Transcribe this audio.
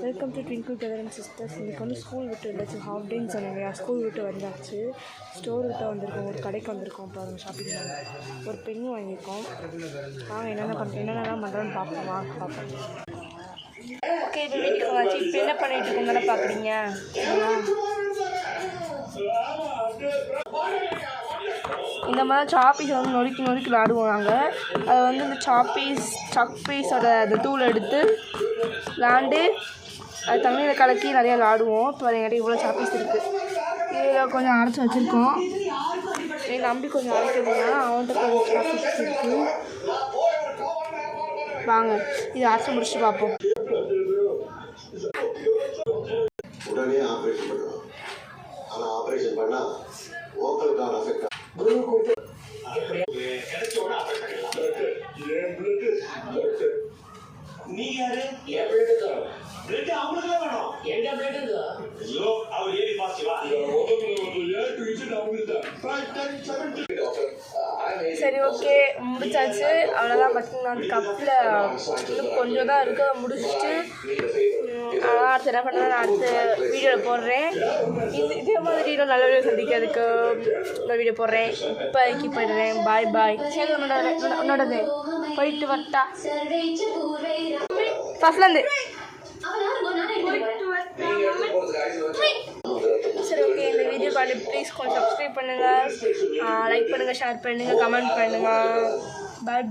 Welcome to twinkle brother and sisters. இன்றைக்கி வந்து school விட்டு இருந்துச்சு, ஹாஃப் டேன்னு சொன்னாங்க. ஸ்கூல் விட்டு வந்தாச்சு, ஸ்டோர் விட்டு வந்திருக்கோம், ஒரு கடைக்கு வந்திருக்கோம். பாருங்கள், ஷாப்பிங் மால் ஒரு பென் வாங்கியிருக்கோம். என்னென்னலாம் பண்ணுறோன்னு பார்ப்போம். ஓகே, இப்போ வீட்டுக்கு வாச்சு. இப்போ என்ன பண்ணிகிட்டு இருக்கோங்கன்னு பார்க்குறீங்க. இந்த மாதிரி சாப்பீஸ் வந்து நொறுக்கி விளாடுவாங்க. அதை வந்து இந்த சாப்பீஸோட அந்த தூள் எடுத்து விளாண்டு அது தண்ணியில் கலக்கி நிறையா விளாடுவோம். இப்போ என்கிட்ட இவ்வளோ சாப்பீஸ் இருக்குது. இதில் கொஞ்சம் அரைச்சி வச்சுருக்கோம். என் நம்பி கொஞ்சம் அரைக்கிறதுனா அவன்கிட்ட கொஞ்சம் சாப்பீஸ் இருக்குது. வாங்க இது அரைச்சி முடிச்சுட்டு பார்ப்போம். உடனே ஆப்ரேஷன் பண்ணுவோம். ஆனால் ஆப்ரேஷன் பண்ணால் ஓக்கலுக்கான அஃபெக்ட் நீ யாரு? என் பிளட் தான். பிளட் அவங்களுக்கு வேணும். எங்க பிளட் தான். ஐயோ, அவர் ஏறி பாசிவா. சரி, ஓகே, முடிச்சாச்சு. அவ்வளோதான். பார்த்தீங்கன்னா வந்து கப்பில் இன்னும் கொஞ்சம் தான் இருக்குது, முடிச்சுட்டு அடுத்து என்ன பண்ணுறேன், நான் அடுத்த வீடியோவில் போடுறேன். இதே மாதிரி இன்னும் நல்ல வீடியோ சந்திக்கிறதுக்கு இன்னொரு வீடியோ போடுறேன். இப்போதைக்கு போயிடுறேன். பாய். சரி, உன்னோடது போயிட்டு வரட்டா. ஃபஸ்ட்லேருந்து சரி, ஓகே. இந்த வீடியோ பார்த்து ப்ளீஸ் கொஞ்சம் சப்ஸ்கிரைப் பண்ணுங்கள், லைக் பண்ணுங்கள், ஷேர் பண்ணுங்கள், கமெண்ட் பண்ணுங்கள். பாய்.